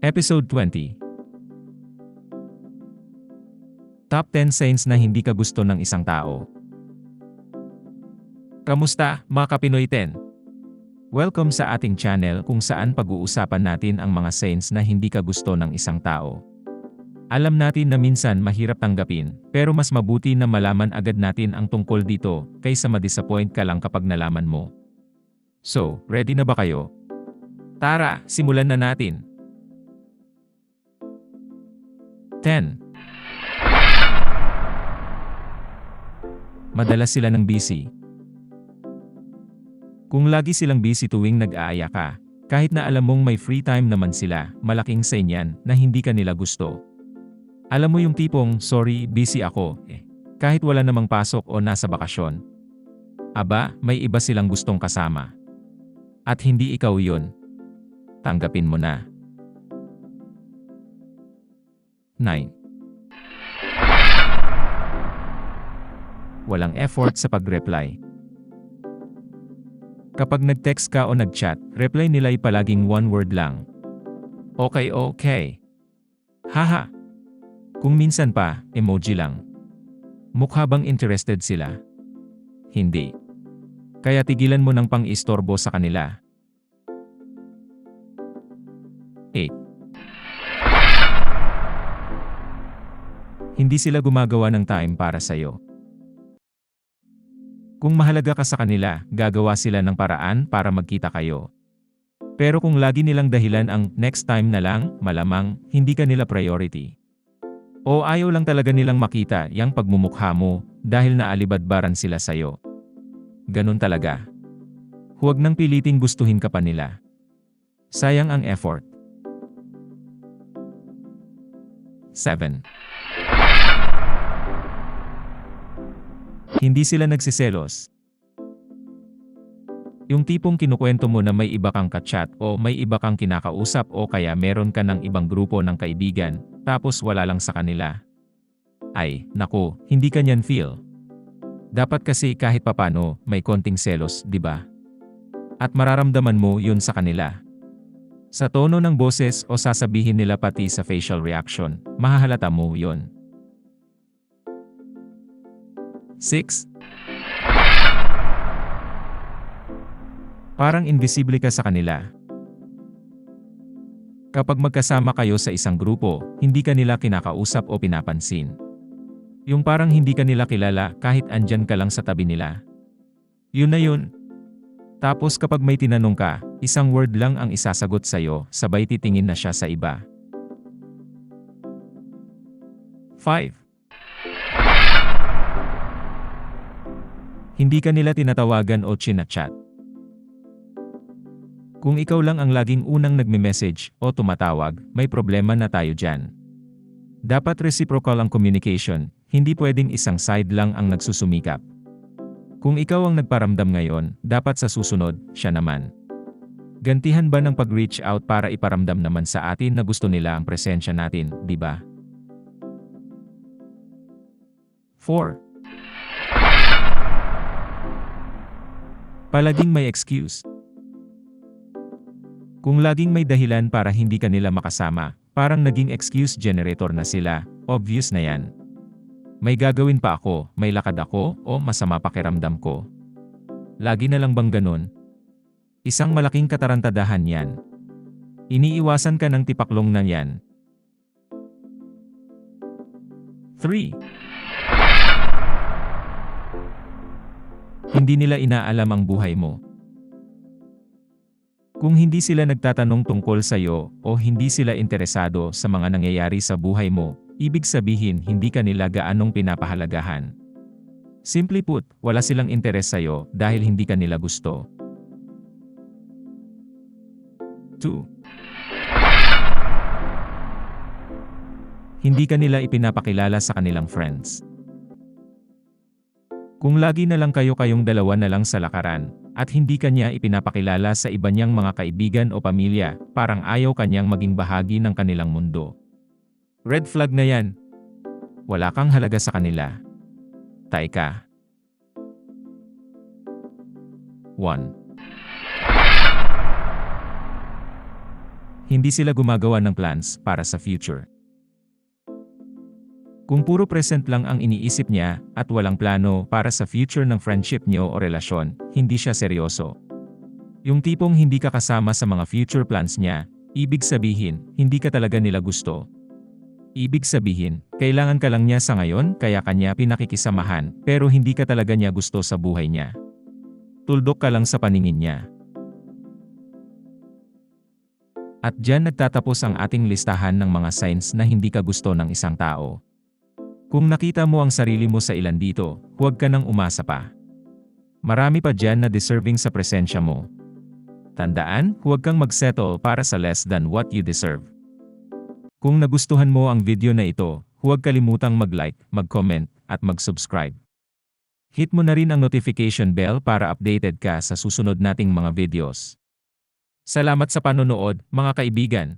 Episode 20. Top 10 Signs na hindi ka gusto ng isang tao. Kamusta, mga Kapinoy 10? Welcome sa ating channel kung saan pag-uusapan natin ang mga signs na hindi ka gusto ng isang tao. Alam natin na minsan mahirap tanggapin, pero mas mabuti na malaman agad natin ang tungkol dito kaysa ma-disappoint ka lang kapag nalaman mo. So, ready na ba kayo? Tara, simulan na natin. 10. Madalas sila ng busy. Kung lagi silang busy tuwing nag-aaya ka, kahit na alam mong may free time naman sila, malaking sign yan na hindi ka nila gusto. Alam mo yung tipong, sorry, busy ako, kahit wala namang pasok o nasa bakasyon. Aba, may iba silang gustong kasama. At hindi ikaw yun. Tanggapin mo na. 9. Walang effort sa pag-reply. Kapag nag-text ka o nag-chat, reply nila ay palaging one word lang. Okay, okay. Haha. Kung minsan pa, emoji lang. Mukha bang interested sila? Hindi. Kaya tigilan mo ng pang-istorbo sa kanila. 8. Hindi sila gumagawa ng time para sa'yo. Kung mahalaga ka sa kanila, gagawa sila ng paraan para magkita kayo. Pero kung lagi nilang dahilan ang next time na lang, malamang hindi ka nila priority. O ayaw lang talaga nilang makita yang pagmumukha mo dahil naalibadbaran sila sa'yo. Ganun talaga. Huwag nang piliting gustuhin ka pa nila. Sayang ang effort. 7. Hindi sila nagsiselos. Yung tipong kinukwento mo na may iba kang ka-chat o may iba kang kinakausap o kaya meron ka ng ibang grupo ng kaibigan, tapos wala lang sa kanila. Ay, naku, hindi ka niyan feel. Dapat kasi kahit papano, may konting selos, di ba? At mararamdaman mo yun sa kanila. Sa tono ng boses o sasabihin nila pati sa facial reaction, mahahalata mo yun. 6. Parang invisible ka sa kanila. Kapag magkasama kayo sa isang grupo, hindi ka nila kinakausap o pinapansin. Yung parang hindi ka nila kilala kahit andyan ka lang sa tabi nila. Yun na yun. Tapos kapag may tinanong ka, isang word lang ang isasagot sa'yo, sabay titingin na siya sa iba. 5. Hindi ka nila tinatawagan o chinachat. Kung ikaw lang ang laging unang nagme-message o tumatawag, may problema na tayo dyan. Dapat reciprocal ang communication, hindi pwedeng isang side lang ang nagsusumikap. Kung ikaw ang nagparamdam ngayon, dapat sa susunod, siya naman. Gantihan ba ng pag-reach out para iparamdam naman sa atin na gusto nila ang presensya natin, di ba? 4. Palaging may excuse. Kung laging may dahilan para hindi ka nila makasama, parang naging excuse generator na sila, obvious na yan. May gagawin pa ako, may lakad ako, o masama pakiramdam ko. Lagi na lang bang ganun? Isang malaking katarantadahan yan. Iniiwasan ka ng tipaklong na yan. 3. Hindi nila inaalam ang buhay mo. Kung hindi sila nagtatanong tungkol sa iyo o hindi sila interesado sa mga nangyayari sa buhay mo, ibig sabihin hindi ka nila gaanong pinapahalagahan. Simply put, wala silang interes sa iyo dahil hindi ka nila gusto. 2. Hindi ka nila ipinapakilala sa kanilang friends. Kung lagi na lang kayong dalawa na lang sa lakaran, at hindi kanya ipinapakilala sa iba niyang mga kaibigan o pamilya, parang ayaw kanyang maging bahagi ng kanilang mundo. Red flag na yan. Wala kang halaga sa kanila. Tay ka. 1. Hindi sila gumagawa ng plans para sa future. Kung puro present lang ang iniisip niya at walang plano para sa future ng friendship niyo o relasyon, hindi siya seryoso. Yung tipong hindi ka kasama sa mga future plans niya, ibig sabihin, hindi ka talaga nila gusto. Ibig sabihin, kailangan ka lang niya sa ngayon kaya kanya pinakikisamahan pero hindi ka talaga niya gusto sa buhay niya. Tuldok ka lang sa paningin niya. At diyan nagtatapos ang ating listahan ng mga signs na hindi ka gusto ng isang tao. Kung nakita mo ang sarili mo sa ilan dito, huwag ka nang umasa pa. Marami pa diyan na deserving sa presensya mo. Tandaan, huwag kang magsettle para sa less than what you deserve. Kung nagustuhan mo ang video na ito, huwag kalimutang mag-like, mag-comment, at mag-subscribe. Hit mo na rin ang notification bell para updated ka sa susunod nating mga videos. Salamat sa panonood, mga kaibigan.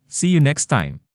See you next time.